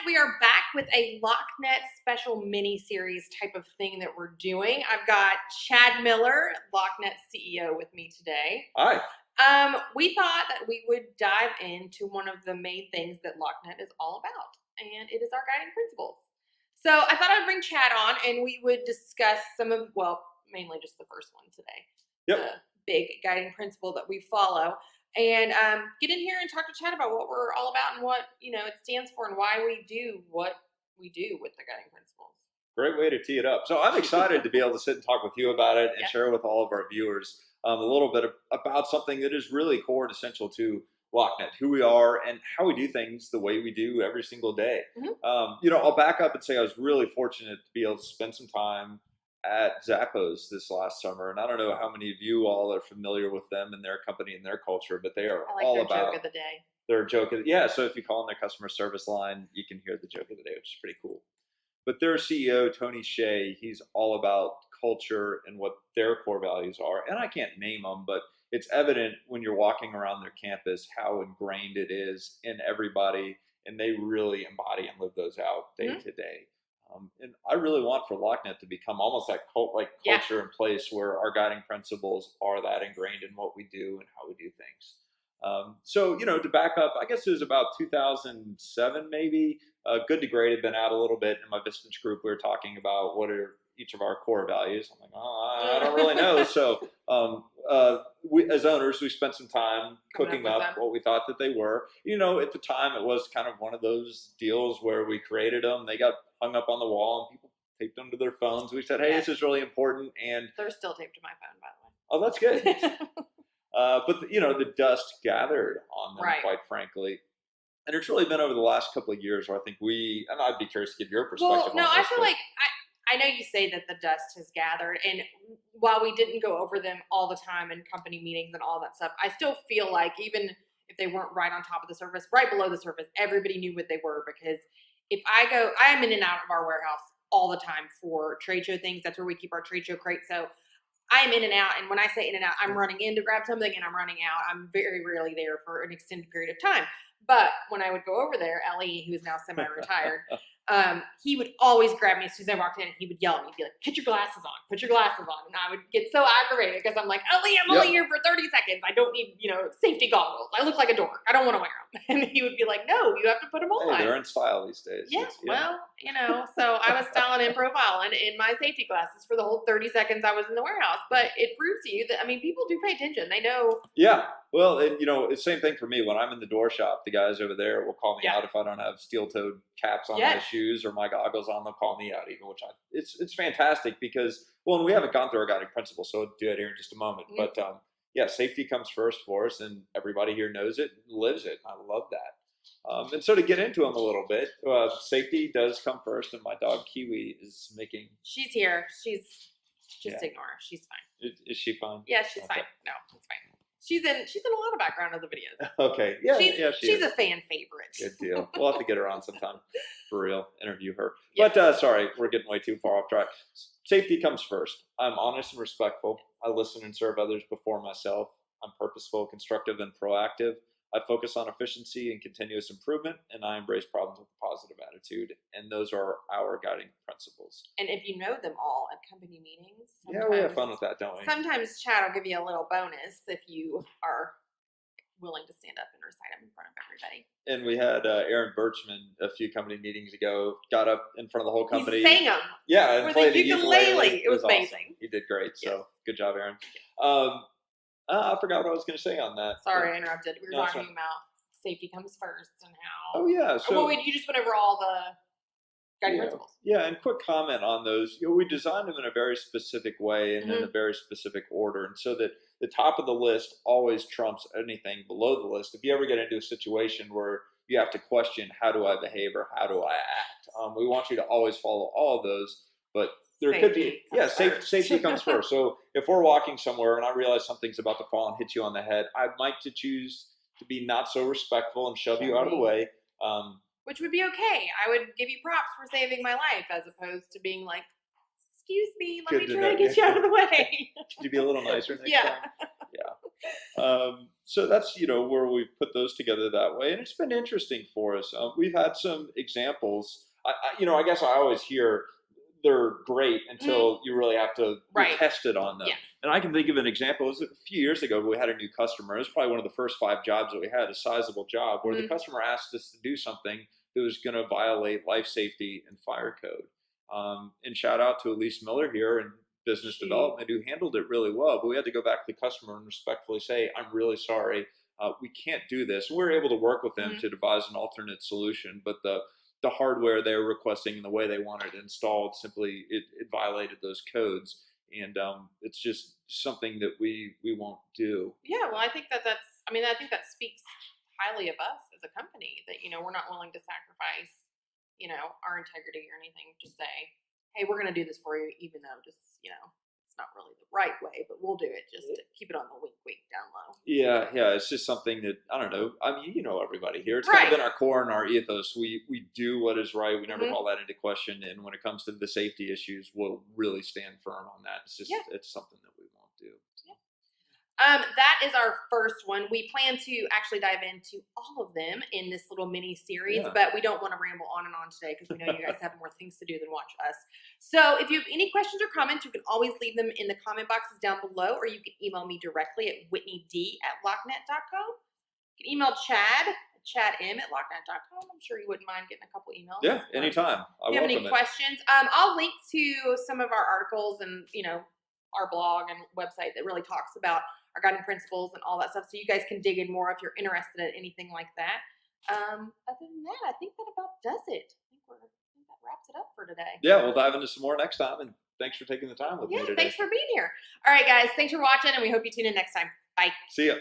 we are back with a LockNet special mini-series type of thing that we're doing. I've got Chad Miller, LockNet CEO, with me today. Hi. We thought that we would dive into one of the main things that LockNet is all about, and it is our guiding principles. So I thought I'd bring Chad on, and we would discuss some of, well, mainly just the first one today. Yep. The big guiding principle that we follow. And get in here and talk to Chad about what we're all about and what, it stands for and why we do what we do with the guiding principles. Great way to tee it up. So I'm excited to be able to sit and talk with you about it and share with all of our viewers a little bit about something that is really core and essential to LockNet, who we are and how we do things the way we do every single day. Mm-hmm. I'll back up and say I was really fortunate to be able to spend some time at Zappos this last summer, and I don't know how many of you all are familiar with them and their company and their culture, but they are all about joke of the day. Their joke of the day. So if you call in their customer service line, you can hear the joke of the day, which is pretty cool. But their CEO, Tony Hsieh, he's all about culture and what their core values are, and I can't name them, but it's evident when you're walking around their campus how ingrained it is in everybody, and they really embody and live those out day to day. And I really want for LockNet to become almost that cult-like culture in place where our guiding principles are that ingrained in what we do and how we do things. So, to back up, I guess it was about 2007 maybe. Good to Great had been out a little bit in my business group. We were talking about what are each of our core values. I'm like, I don't really know. So we, as owners, we spent some time cooking up what we thought that they were. At the time, it was kind of one of those deals where we created them. They got hung up on the wall, and people taped them to their phones. We said, hey, this is really important. And they're still taped to my phone, by the way. Oh, that's good. But the dust gathered on them, quite frankly. And it's really been over the last couple of years where I think and I'd be curious to get your perspective on this. I feel like I know you say that the dust has gathered, and while we didn't go over them all the time in company meetings and all that stuff, I still feel like even if they weren't right on top of the surface, right below the surface, everybody knew what they were. Because if I am in and out of our warehouse all the time for trade show things. That's where we keep our trade show crate. So I am in and out, and when I say in and out, I'm running in to grab something and I'm running out. I'm very rarely there for an extended period of time. But when I would go over there, Ellie, who is now semi-retired, he would always grab me as soon as I walked in, and he would yell at me, he'd be like, put your glasses on, put your glasses on. And I would get so aggravated because I'm like, Ellie, I'm only here for 30 seconds. I don't need, safety goggles. I look like a dork. I don't want to wear them. And he would be like, no, you have to put them on. Hey, they're in style these days. Yeah, well, so I was styling and profiling in my safety glasses for the whole 30 seconds I was in the warehouse. But it proves to you that, people do pay attention. They know. Yeah. Well, and, it's the same thing for me. When I'm in the door shop, the guys over there will call me out if I don't have steel-toed caps on my shoes or my goggles on. They'll call me out even, it's fantastic because, and we haven't gone through our guiding principles, so I'll do that here in just a moment. But, safety comes first for us, and everybody here knows it and lives it. I love that. And so to get into them a little bit, safety does come first, and my dog Kiwi is making... She's here. Just ignore her. She's fine. Is she fine? Yeah, she's fine. No, it's fine. She's in a lot of background of the videos. Okay. Yeah. She's a fan favorite. Good deal. We'll have to get her on sometime for real, interview her. Yeah. But sorry, we're getting way too far off track. Safety comes first. I'm honest and respectful. I listen and serve others before myself. I'm purposeful, constructive, and proactive. I focus on efficiency and continuous improvement, and I embrace problems with a positive attitude. And those are our guiding principles. And if you know them all at company meetings, we have fun with that, don't we? Sometimes Chad will give you a little bonus if you are willing to stand up and recite them in front of everybody. And we had Aaron Birchman a few company meetings ago, got up in front of the whole company. He sang them. Yeah, and played the ukulele. It was amazing. Awesome. He did great, so good job, Aaron. I forgot what I was going to say on that. Sorry, I interrupted. We were talking about safety comes first and how... Oh, yeah. So, you just went over all the guiding principles. Yeah, and quick comment on those. We designed them in a very specific way and in a very specific order. And so that the top of the list always trumps anything below the list. If you ever get into a situation where you have to question, how do I behave or how do I act? We want you to always follow all of those, but... There could be, safety comes first. So if we're walking somewhere and I realize something's about to fall and hit you on the head, I'd like to choose to be not so respectful and shove you out of the way. Which would be okay. I would give you props for saving my life as opposed to being like, excuse me, let me try to get you out of the way. Could you be a little nicer next time? So that's where we put those together that way, and it's been interesting for us. We've had some examples. I guess I always hear they're great Mhm. until you really have to you're Right. tested on them. Yeah. And I can think of an example. It was a few years ago, but we had a new customer. It was probably one of the first 5 jobs that we had, a sizable job, where the Mhm. customer asked us to do something that was going to violate life safety and fire code. And shout out to Elise Miller here in business She. development who handled it really well. But we had to go back to the customer and respectfully say, "I'm really sorry, we can't do this." And we were able to work with them Mhm. to devise an alternate solution. But the hardware they were requesting and the way they wanted it installed simply it violated those codes, and it's just something that we won't do. Yeah. Well, I think that's. I mean, I think that speaks highly of us as a company that we're not willing to sacrifice our integrity or anything. Just say, hey, we're going to do this for you, even though just it's not really the right way, but we'll do it just to keep it on the wink wink down low. Yeah, it's just something that I don't know. I mean, everybody here. It's kind of Right. been our core and our ethos. We do what is right. We never Hmm. call that into question. And when it comes to the safety issues, we'll really stand firm on that. Yeah. It's something that we won't do. That is our first one. We plan to actually dive into all of them in this little mini series, Yeah. but we don't want to ramble on and on today because we know you guys have more things to do than watch us. So if you have any questions or comments, you can always leave them in the comment boxes down below, or you can email me directly at whitneyd@locknet.com. You can email chadm@locknet.com. I'm sure you wouldn't mind getting a couple emails. Yeah, anytime. I If you have any welcome it. questions, I'll link to some of our articles and our blog and website that really talks about our guiding principles and all that stuff, so you guys can dig in more if you're interested in anything like that. Other than that, I think that about does it. I think that wraps it up for today. Yeah, we'll dive into some more next time. And thanks for taking the time with Yeah, me today. thanks for being here. All right, guys, thanks for watching, and we hope you tune in next time. Bye. See ya.